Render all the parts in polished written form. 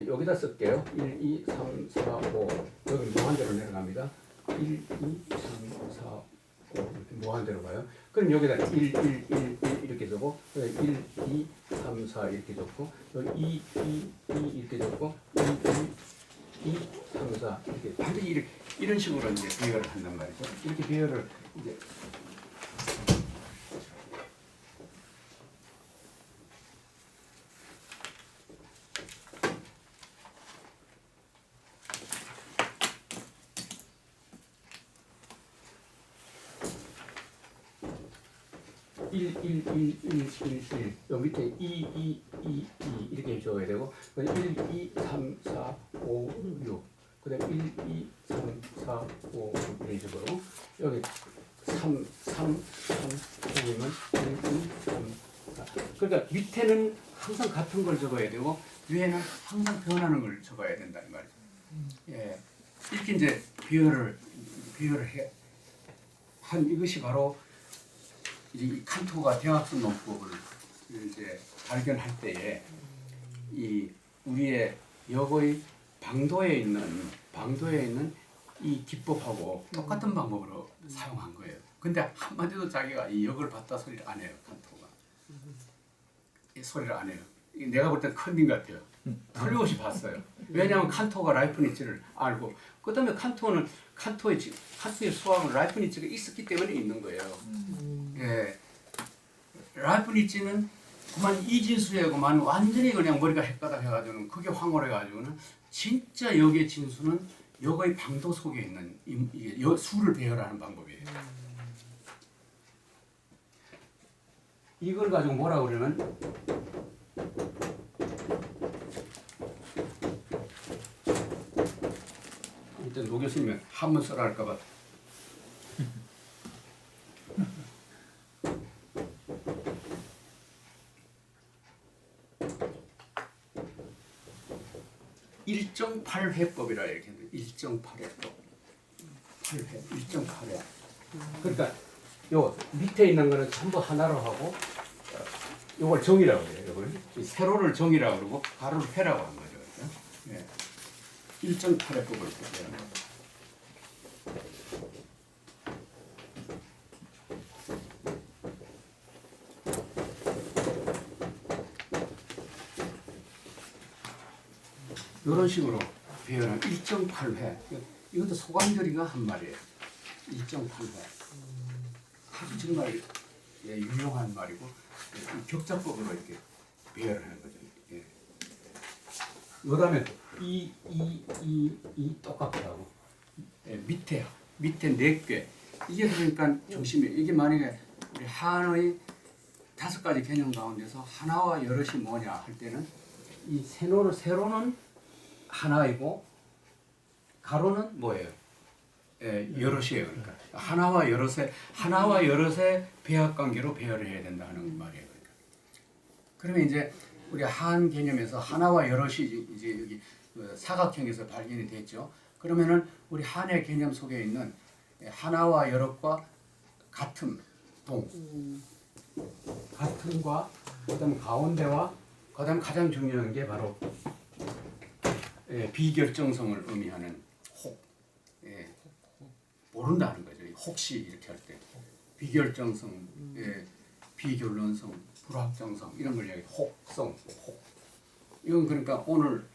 여기다 쓸게요. 1, 2, 3, 4, 5 여기 무한대로 내려갑니다. 1, 2, 3, 4, 5 이렇게 무한대로 가요. 그럼 여기다 1, 1, 1, 1 이렇게 적고 1, 2, 3, 4 이렇게 적고 2, 2, 2 이렇게 적고 2, 2, 2, 3, 4 이렇게 반드시 이런 식으로 이제 배열을 한단 말이죠. 이렇게 배열을 이제 1, 1, 1, 1, 1, 1. 요 밑에 2, 2, 2, 2 이렇게 적어야 되고 1, 2, 3, 4, 5, 6. 그 다음에 1, 2, 3, 4, 5, 6 이렇게 적고 여기 3, 3, 3 여기면 1, 2, 3, 4. 그러니까 밑에는 항상 같은 걸 적어야 되고 위에는 항상 변하는 걸 적어야 된다는 말이죠. 예. 이렇게 이제 비열을 해. 한 이것이 바로 이 칸토가 대학습 논법을 이제 발견할 때에 이 우리의 역의 방도에 있는 이 기법하고 똑같은 방법으로 사용한 거예요. 근데 한마디도 자기가 이 역을 봤다 소리를 안 해요. 칸토가 이 소리를 안 해요. 내가 볼 때 컨닝 같아요. 틀림없이 봤어요. 왜냐하면 칸토가 라이프니츠를 알고 그 다음에 칸토의 수학은 라이프니츠가 있었기 때문에 있는 거예요. 예, 라이프니츠는 그만 이진수에 완전히 그냥 머리가 헷가닥 해가지고는 그게 황홀해가지고는 진짜 역의 진수는 역의 방도 속에 있는 수를 배열하는 방법이에요. 이걸 가지고 뭐라 그러면 일단 노 교수님은 한번 써라 할까봐 일정 8회법이라 이렇게 합니다. 일정 8회법. 8회, 일정 8회. 그러니까 요 밑에 있는 거는 전부 하나로 하고 요걸 정이라고 해요. 요걸 세로를 정이라고 그러고 가로를 회라고 하는 거죠. 그렇죠? 예. 일정 8회법을 얘기하는 거죠. 이런 식으로 배열한 1.8회. 이것도 소관절이가 한 말이에요. 1.8회. 아주 정말 유용한 말이고 격자법으로 이렇게 배열하는 거죠. 예. 그다음에 이 똑같게 하고 밑에 4개. 이게 그러니까 중심이 이게 만약에 우리 한의 5가지 개념 가운데서 하나와 여럿이 뭐냐 할 때는 이 세로는 하나이고 가로는 뭐예요? 예, 여럿이에요. 그러니까 하나와 여럿의 배합 관계로 배열을 해야 된다는 말이에요. 그러니까. 그러면 이제 우리 한 개념에서 하나와 여럿이 이제 여기 사각형에서 발견이 됐죠. 그러면은 우리 한의 개념 속에 있는 하나와 여럿과 같음과 그다음 가운데와 그다음 가장 중요한 게 바로 비결정성을 의미하는 혹. 모른다는 거죠. 혹시 이렇게 할 때 비결정성, 비결론성, 불확정성 이런 걸 얘기해. 혹성, 혹. 이건 그러니까 오늘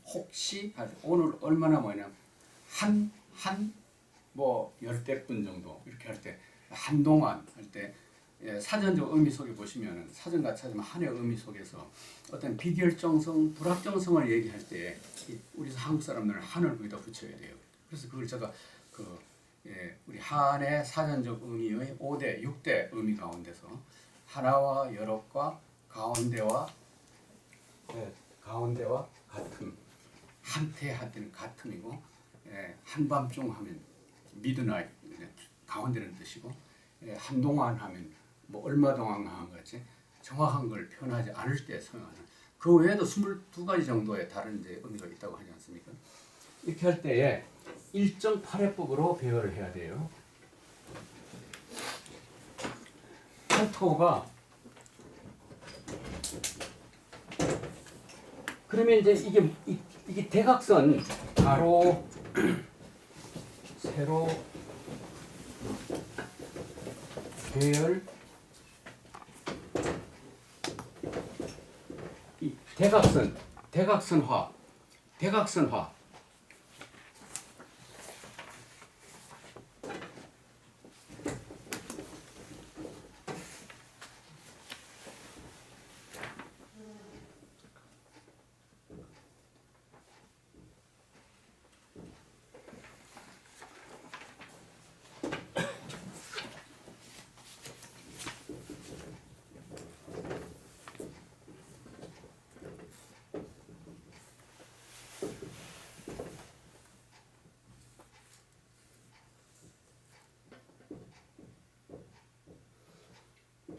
혹시 오늘 얼마나 뭐냐 뭐 열댓분 정도 이렇게 할 때 한동안 할 때 사전적 의미 속에 보시면은 사전 같이 하지만 한의 의미 속에서 어떤 비결정성, 불확정성을 얘기할 때 우리 한국 사람들은 한을 거기다 붙여야 돼요. 그래서 그걸 제가 우리 한의 사전적 의미의 5대, 6대 의미 가운데서 하나와 여럿과 가운데와 같음, 한태 할 때는 같음이고 한밤중 하면 미드나잇 가운데는 뜻이고 한동안 하면 뭐 얼마 동안 한 같이 정확한 걸 표현하지 않을 때 사용하는 그 외에도 22가지 정도의 다른 이제 의미가 있다고 하지 않습니까? 이렇게 할 때에 1.8회법으로 배열을 해야 돼요. 칸토가 그러면 이제 이게 대각선 가로 세로 배열 이 대각선화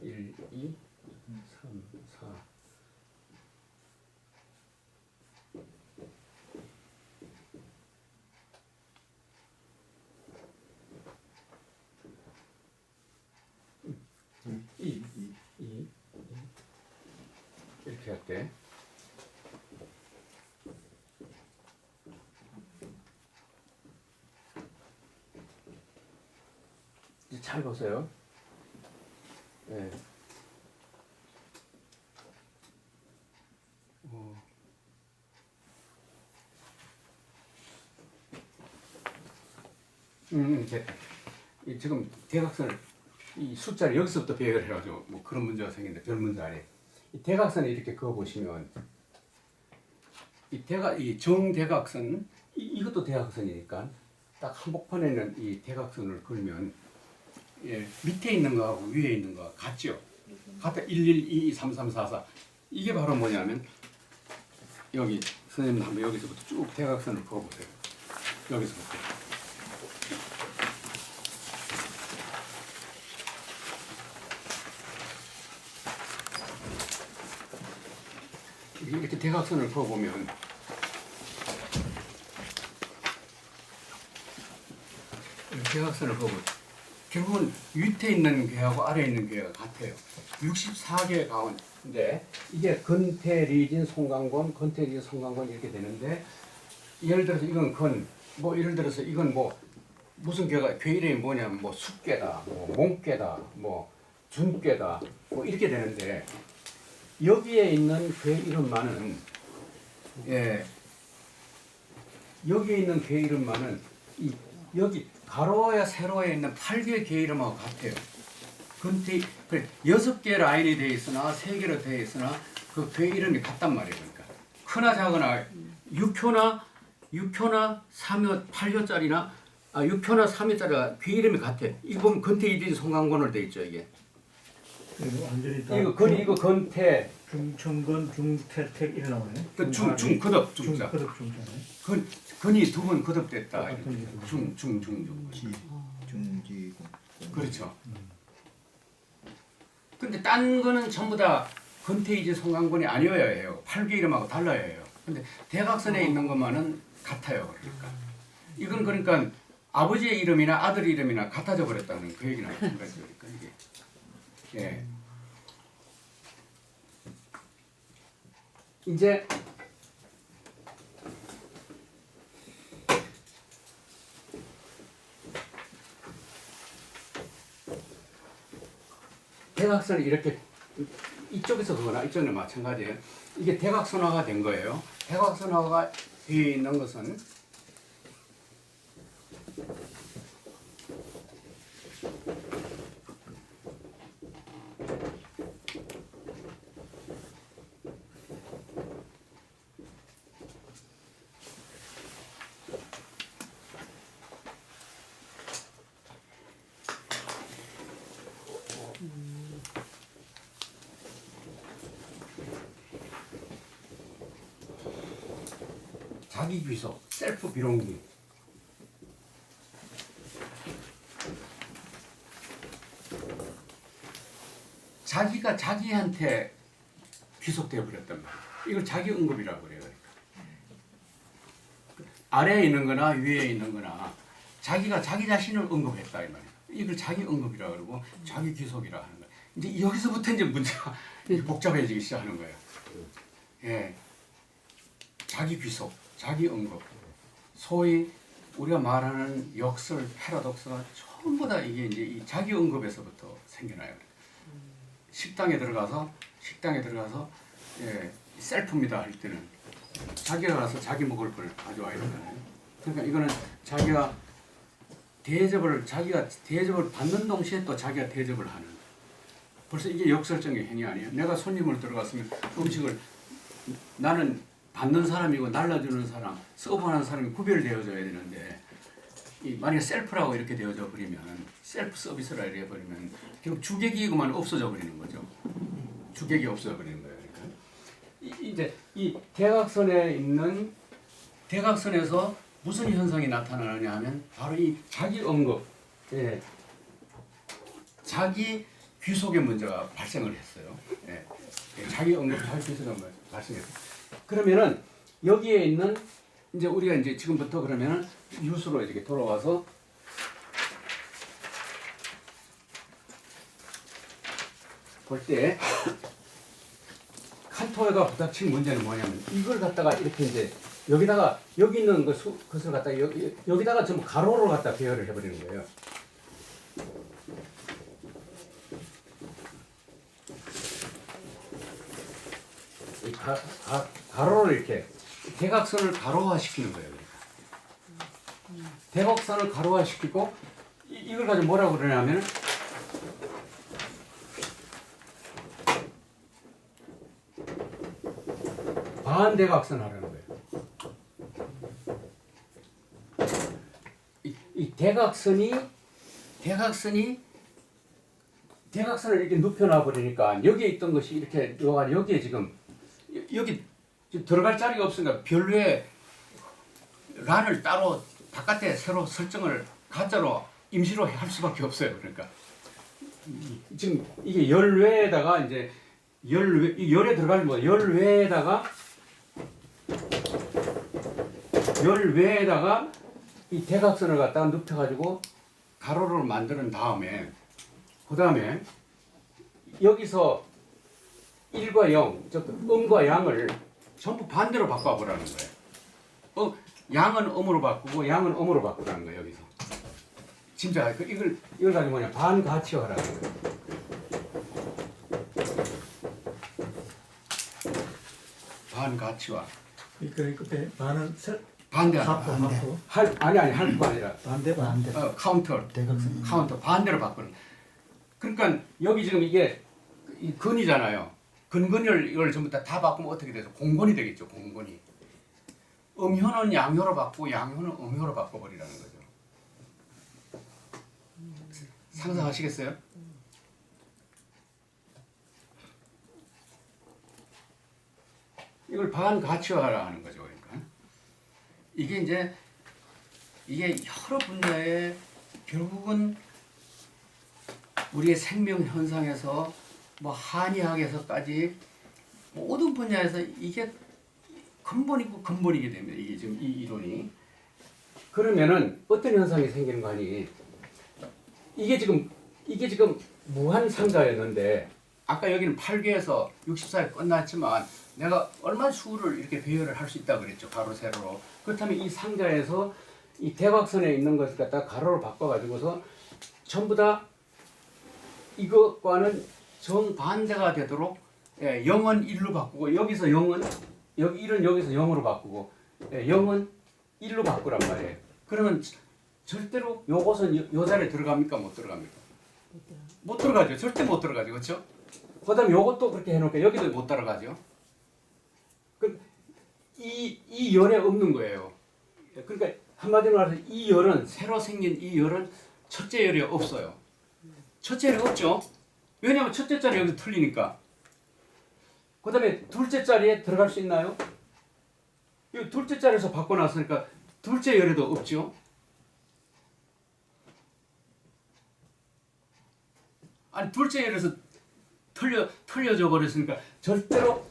일, 이, 삼, 사. 이 이렇게 할게. 이제 잘 보세요. 네. 됐다. 지금 대각선을 이 숫자를 여기서부터 배열을 해가지고 뭐 그런 문제가 생긴데 별 문제 아니에요. 이 대각선을 이렇게 그어 보시면 이 정대각선 이것도 대각선이니까 딱 한복판에 있는 이 대각선을 그리면 밑에 있는 거하고 위에 있는 거가 같죠. 같아 1, 1, 2, 3, 3, 4, 4. 이게 바로 뭐냐면 여기 선생님 한번 여기서부터 쭉 대각선을 그어 보세요. 여기서부터. 이렇게 대각선을 그어보면 대각선을 그어보면 결국은 밑에 있는 괴하고 아래에 있는 괴가 같아요. 64개 가운데 이게 건태리진 송강권, 건태리진 송강권 이렇게 되는데 예를 들어서 이건 뭐 예를 들어서 이건 뭐 무슨 괴가 괴 이름이 뭐냐면 뭐 숙괴다, 뭐 몽괴다, 뭐 준괴다, 뭐 이렇게 되는데 여기에 있는 괴 이름만은 여기에 있는 괴 이름만은 여기 가로와 세로에 있는 8개의 괴 이름하고 같아요. 근데 6개 라인이 되어 있으나 3개로 되어 있으나 그 괴 이름이 같단 말이에요. 그러니까 크나 작으나 6효나 3효, 8효짜리나 6효나 3효짜리가 괴 이름이 같아요. 이거 보면 건태이진 송강권으로 되어 있죠. 이게 완전히 다 이거 건태 중천건 중태택 이래 나오네. 중거듭 중자. 중거듭 중자네. 건이 두 번 거듭됐다. 건이 중중 중지고 그렇죠. 근데 딴 거는 전부 다 건태이지 송강권이 아니어야 해요. 8개 이름하고 달라야 해요. 근데 대각선에 있는 것만은 같아요. 그러니까 이건 그러니까 아버지의 이름이나 아들 이름이나 같아져 버렸다는 그 얘기나 마찬가지니까 이게. 예. 이제 대각선이 이렇게 이쪽에서 그거나 이쪽은 마찬가지예요. 이게 대각선화가 된 거예요. 대각선화가 되어 있는 것은 자기 귀속, 셀프 비롱기. 자기가 자기한테 귀속되어 버렸단 말이에요. 이걸 자기 응급이라고 그래요. 그러니까. 아래에 있는 거나 위에 있는 거나 자기가 자기 자신을 응급했다 이 말이에요. 이걸 자기 응급이라고 그러고 자기 귀속이라고 하는 거예요. 이제 여기서부터 이제 문제가 복잡해지기 시작하는 거예요. 예. 자기 귀속, 자기 언급, 소위 우리가 말하는 역설, 패러독스가 전부 다 이게 이제 이 자기 언급에서부터 생겨나요. 식당에 들어가서 예, 셀프입니다 할 때는 자기가 가서 자기 먹을 걸 가져와야 되잖아요. 그러니까 이거는 자기가 대접을 받는 동시에 또 자기가 대접을 하는. 벌써 이게 역설적인 행위 아니에요? 내가 손님을 들어갔으면 음식을 나는 받는 사람이고 날라주는 사람, 서브하는 사람이 구별되어져야 되는데 만약에 셀프라고 이렇게 되어져 버리면 셀프 서비스라 이래 버리면 결국 주객이고만 없어져 버리는 거죠. 주객이 없어져 버리는 거예요. 그러니까 이제 이 대각선에서 무슨 현상이 나타나느냐 하면 바로 이 자기 언급, 예, 자기 귀속의 문제가 발생을 했어요. 예, 자기 언급, 자기 귀속의 문제가 발생했어요. 그러면은 여기에 있는 이제 우리가 이제 지금부터 그러면은 유수로 이렇게 돌아와서 볼 때 칸토가 부닥친 문제는 뭐냐면 이걸 갖다가 이렇게 이제 여기다가 여기 있는 것을 갖다가 여기다가 전부 가로로 갖다 배열을 해버리는 거예요. 가로를 이렇게 대각선을 가로화 시키는 거예요. 대각선을 가로화 시키고 이걸 가지고 뭐라고 그러냐면 반대각선 하라는 거예요. 이 대각선을 이렇게 눕혀놔 버리니까 여기에 있던 것이 이렇게 여기에 지금 여기 들어갈 자리가 없으니까 별외 란을 따로 바깥에 새로 설정을 가짜로 임시로 할 수밖에 없어요. 그러니까 지금 이게 열외에다가 이제 열에 들어가는 거 열외에다가 이 대각선을 갖다가 눕혀가지고 가로를 만드는 다음에 그 다음에 여기서 1과 0, 즉 음과 양을 전부 반대로 바꿔보라는 거예요. 양은 음으로 바꾸고 양은 음으로 바꾸라는 거예요. 여기서 진짜 이걸 가지고 뭐냐 반가치화라는 거예요. 반가치화. 그러니까 그때 반은 반대하는 하프 아니 할 거 아니라 반대 카운터 대각선. 카운터 반대로 바꾸는. 그러니까 여기 지금 이게 이 근이잖아요. 근근을 이걸 전부 다 바꾸면 어떻게 되죠? 공건이 되겠죠. 공건이. 음효는 양효로 바꾸고 양효는 음효로 바꿔버리라는 거죠. 상상하시겠어요? 이걸 반가치화라 하는 거죠. 그러니까 이게 여러 분야에 결국은 우리의 생명 현상에서 뭐 한의학에서까지 모든 분야에서 이게 근본이고 근본이게 됩니다. 이게 지금 이 이론이. 그러면은 어떤 현상이 생기는 거 아니? 이게 지금 무한 상자였는데 아까 여기는 8개에서 64에 끝났지만 내가 얼마나 수를 이렇게 배열을 할 수 있다 그랬죠. 가로 세로로. 그렇다면 이 상자에서 이 대각선에 있는 것을 갖다가 가로로 바꿔가지고서 전부 다 이것과는 정반대가 되도록 0은 1로 바꾸고 여기서 0은 여기 1은 여기서 0으로 바꾸고 0은 1로 바꾸란 말이에요. 그러면 절대로 요것은 요 자리에 들어갑니까? 못 들어갑니까? 못 들어가죠. 절대 못 들어가죠. 그렇죠? 그 다음에 요것도 그렇게 해놓으니까 여기도 못 들어가죠. 이 열에 없는 거예요. 그러니까 한마디로 말해서 이 열은 새로 생긴 이 열은 첫째 열이 없어요. 첫째 열이 없죠. 왜냐하면 첫째 자리 여기서 틀리니까. 그 다음에 둘째 자리에 들어갈 수 있나요? 이 둘째 자리에서 바꿔놨으니까 둘째 열에도 없죠. 아니 둘째 열에서 틀려져 버렸으니까 절대로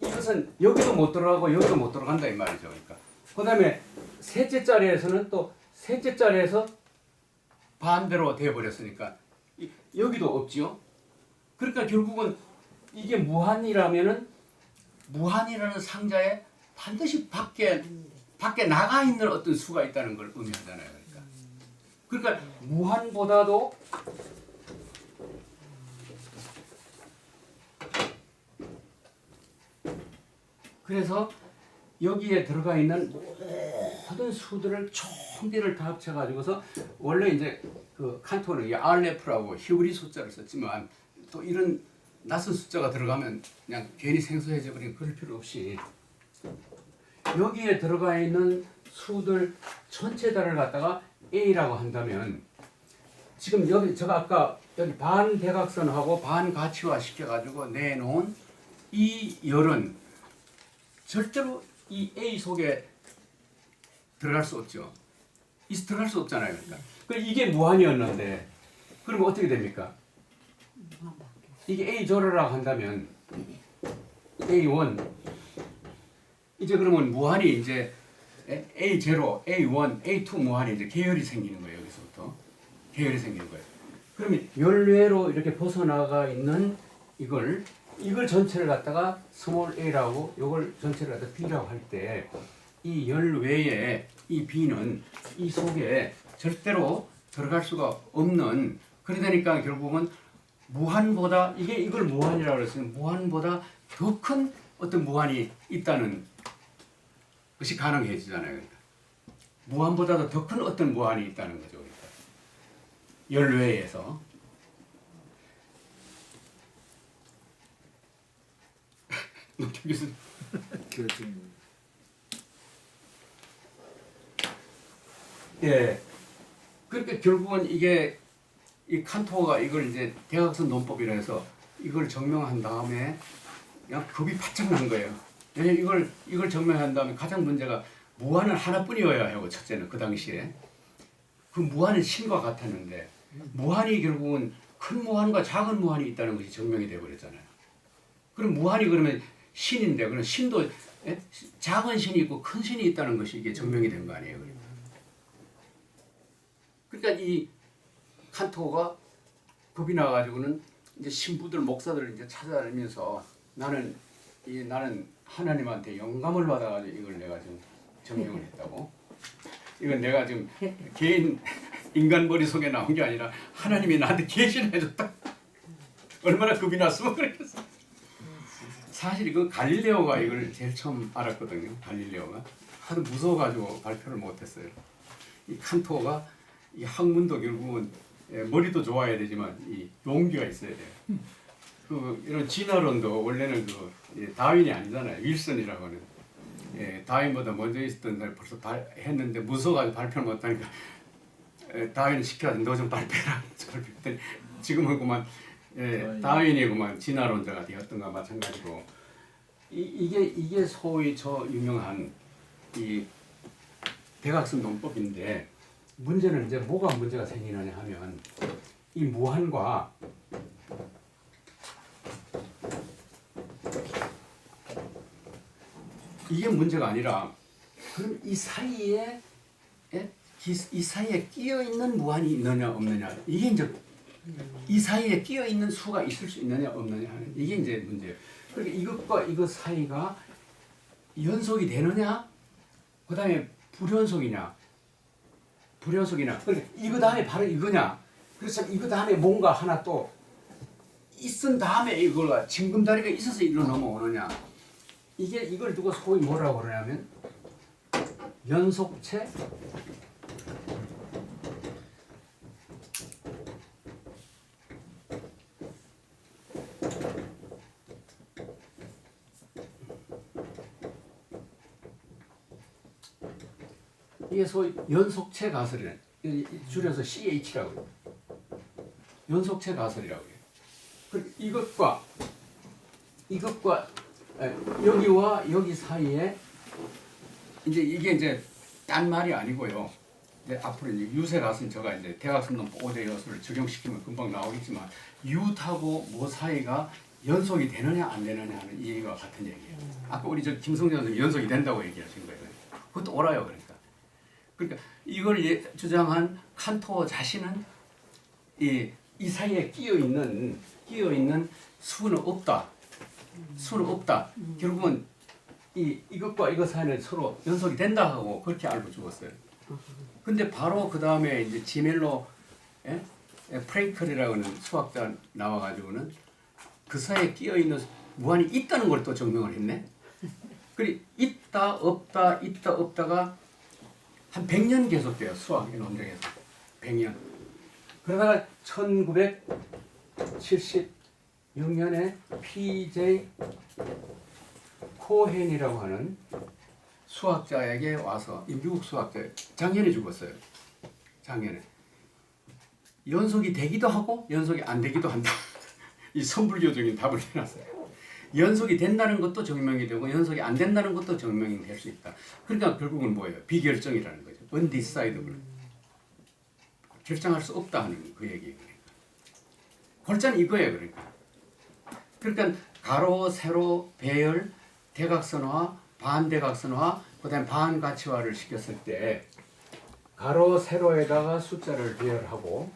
이것은 여기도 못 들어가고 여기도 못 들어간다 이 말이죠. 그러니까 그 다음에 셋째 자리에서는 또 셋째 자리에서 반대로 되어버렸으니까 여기도 없지요. 그러니까 결국은 이게 무한이라면은 무한이라는 상자에 반드시 밖에 나가 있는 어떤 수가 있다는 걸 의미하잖아요. 그러니까 무한보다도 그래서 여기에 들어가 있는 모든 수들을 총비를 다 합쳐가지고서 원래 이제 그 칸토는 이 알레프라고 히브리 숫자를 썼지만 또 이런 낯선 숫자가 들어가면 그냥 괜히 생소해져 버리는 그럴 필요 없이 여기에 들어가 있는 수들 전체 다를 갖다가 A라고 한다면 지금 여기 제가 아까 여기 반대각선하고 반가치화 시켜가지고 내놓은 이 열은 절대로 이 A 속에 들어갈 수 없죠. 들어갈 수 없잖아요. 그러니까 이게 무한이었는데 그러면 어떻게 됩니까? 이게 A 조르라고 한다면 A1 이제 그러면 무한이 이제 A0, A1, A2 무한이 이제 계열이 생기는 거예요. 여기서부터 계열이 생기는 거예요. 그러면 열외로 이렇게 벗어나가 있는 이걸 전체를 갖다가 스몰 a라고 이걸 전체를 갖다 b라고 할 때 이 열외에 이 b는 이 속에 절대로 들어갈 수가 없는 그러다니까 결국은 무한보다 이걸 무한이라고 그랬어요. 무한보다 더 큰 어떤 무한이 있다는 것이 가능해지잖아요. 그러니까. 무한보다도 더 큰 어떤 무한이 있다는 거죠. 그러니까. 열외에서 교수님. 예. 그러니까 결국은 이게 이 칸토가 이걸 이제 대각선 논법이라 해서 이걸 증명한 다음에 그냥 겁이 바짝 난 거예요. 왜냐면 이걸 증명한 다음에 가장 문제가 무한은 하나뿐이어야 하고 첫째는 그 당시에 그 무한은 신과 같았는데 무한이 결국은 큰 무한과 작은 무한이 있다는 것이 증명이 되어 버렸잖아요. 그럼 무한이 그러면 신인데 그럼 신도 작은 신이 있고 큰 신이 있다는 것이 이게 증명이 된 거 아니에요. 그러니까 이 칸토가 겁이 나가지고는 이제 신부들 목사들을 이제 찾아다니면서 나는 하나님한테 영감을 받아가지고 이걸 내가 지금 증명을 했다고. 이건 내가 지금 개인 인간 머릿속에 나온 게 아니라 하나님이 나한테 계시를 해줬다. 얼마나 겁이 났으면 그랬겠어. 사실 그 갈릴레오가 이걸 제일 처음 알았거든요. 갈릴레오가 하도 무서워가지고 발표를 못했어요. 이 칸토가 이 학문도 결국은 머리도 좋아야 되지만 이 용기가 있어야 돼요. 그 이런 진화론도 원래는 다윈이 아니잖아요. 윌슨이라고 하는 다윈보다 먼저 있었던 날 벌써 했는데 무서워가지고 발표를 못하니까 다윈을 시켜서 너 좀 발표해라. 발표했더니 지금은 그만 다윈이 그만 진화론자가 되었던가 마찬가지고 이게 소위 저 유명한 이 대각선 논법인데 문제는 이제 뭐가 문제가 생기느냐 하면 이 무한과 이게 문제가 아니라 그럼 이 사이에 끼어 있는 무한이 있느냐 없느냐 이게 이제 이 사이에 끼어 있는 수가 있을 수 있느냐 없느냐 하는 이게 이제 문제예요. 그러니까 이것과 이것 사이가 연속이 되느냐, 그 다음에 불연속이냐. 그러니까 이거 다음에 바로 이거냐. 그래서 이거 다음에 뭔가 하나 또 있은 다음에 이걸 징금다리가 있어서 이리로 넘어오느냐. 이걸 두고 소위 뭐라고 그러냐면 연속체 이게 소위 연속체 가설이래. 줄여서 CH라고 해요. 연속체 가설이라고 해요. 그리고 이것과 여기와 여기 사이에 이게 이제 딴 말이 아니고요. 이제 앞으로 이제 유세 가설 제가 이제 대각선론 5대 요소를 적용시키면 금방 나오겠지만 유하고 뭐 사이가 연속이 되느냐 안 되느냐 하는 얘기와 같은 얘기예요. 아까 우리 저 김성재 선생님 연속이 된다고 얘기하신 거예요. 그것도 옳아요. 그러니까 이걸 주장한 칸토 자신은 이 사이에 끼어 있는 수는 없다. 결국은 이것과 이것 사이는 서로 연속이 된다 하고 그렇게 알고 죽었어요. 근데 바로 그 다음에 이제 지멜로 프랭클이라고 하는 수학자 나와가지고는 그 사이에 끼어 있는 무한이 있다는 걸 또 증명을 했네. 그리 있다 없다 있다 없다가 한 100년 계속돼요. 수학의 논쟁에서 100년. 그러다가 1976년에 P.J. 코헨이라고 하는 수학자에게 와서 이 미국 수학자 작년에 죽었어요. 작년에 연속이 되기도 하고 연속이 안 되기도 한다. 이 선불교적인 답을 해놨어요. 연속이 된다는 것도 증명이 되고 연속이 안 된다는 것도 증명이 될 수 있다. 그러니까 결국은 뭐예요? 비결정이라는 거죠. undecidable. 결정할 수 없다 하는 그 얘기예요. 골자는 이거예요. 그러니까 가로, 세로, 배열, 대각선화, 반대각선화, 그다음에 반가치화를 시켰을 때 가로, 세로에다가 숫자를 배열하고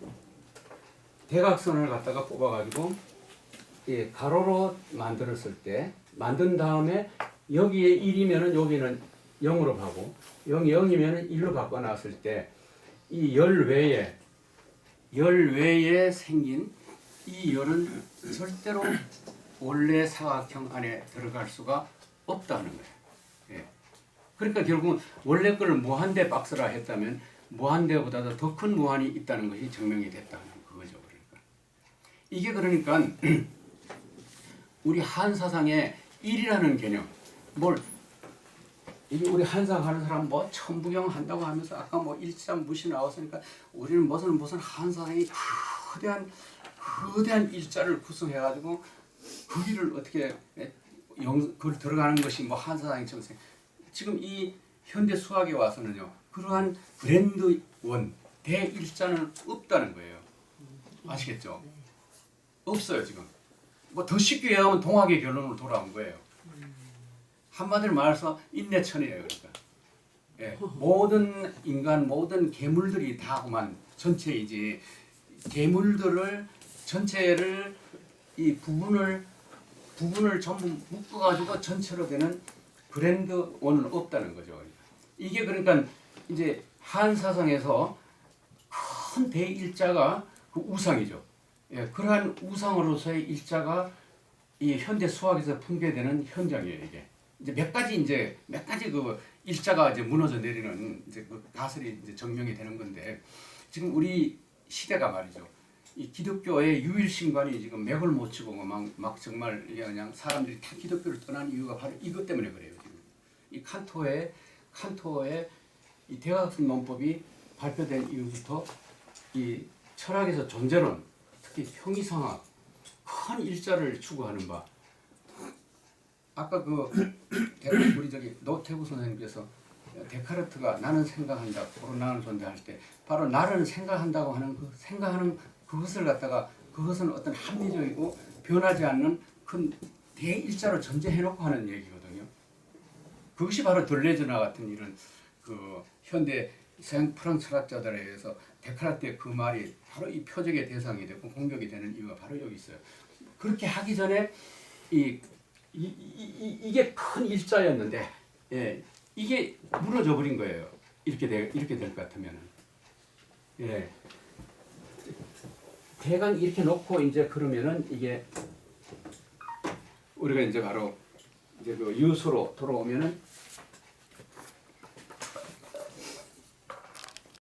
대각선을 갖다가 뽑아가지고 가로로 만들었을 때 만든 다음에 여기에 1이면은 여기는 0으로 가고 여기 0이면은 1로 바꿔놨을 때 이 열 외에 생긴 이 열은 절대로 원래 사각형 안에 들어갈 수가 없다는 거예요. 예. 그러니까 결국은 원래 걸 무한대 박스라 했다면 무한대보다도 더 큰 무한이 있다는 것이 증명이 됐다는 그거죠. 이게 그러니까 우리 한사상의 1이라는 개념, 이게 우리 한상 하는 사람 뭐 천부경 한다고 하면서 아까 뭐 일자무시 나왔으니까 우리는 무슨 한사상이 거대한 일자를 구성해가지고 거기를 어떻게 그걸 들어가는 것이 뭐 한사상이 정세. 지금 이 현대 수학에 와서는요 그러한 브랜드 원 대일자는 없다는 거예요. 아시겠죠? 없어요 지금. 뭐 더 쉽게 얘기하면 동학의 결론으로 돌아온 거예요. 한마디로 말해서 인내천이에요. 그러니까 예, 모든 인간 모든 괴물들이 다 그만 전체이지 괴물들을 전체를 이 부분을 전부 묶어가지고 전체로 되는 브랜드 원은 없다는 거죠. 이게 그러니까 이제 한사상에서 큰 대일자가 그 우상이죠. 예, 그러한 우상으로서의 일자가 이 현대 수학에서 풍괴되는 현장이에요. 이게 이제 몇 가지 그 일자가 이제 무너져 내리는 이제 그 가설이 이제 증명이 되는 건데 지금 우리 시대가 말이죠. 이 기독교의 유일신관이 지금 맥을 못 치고 막 정말 그냥 사람들이 다 기독교를 떠난 이유가 바로 이것 때문에 그래요. 지금 이 칸토의 이 대각선 논법이 발표된 이후부터 이 철학에서 존재론 특히 형이상학 큰 일자를 추구하는 바. 아까 우리 노태우 선생님께서 데카르트가 나는 생각한다, 나는 존재할 때 바로 나를 생각한다고 하는 생각하는 그것을 갖다가 그것은 어떤 합리적이고 변하지 않는 큰 대일자로 존재해놓고 하는 얘기거든요. 그것이 바로 들레즈나 같은 이런 그 현대 서양 프랑스 철학자들에 의해서 데카르트의 그 말이 바로 이 표적의 대상이 되고 공격이 되는 이유가 바로 여기 있어요. 그렇게 하기 전에 이게 큰 일자였는데 예, 이게 무너져 버린 거예요. 이렇게 될 것 같으면은 예, 대강 이렇게 놓고 이제 그러면은 이게 우리가 이제 바로 이제 그 유수로 돌아오면은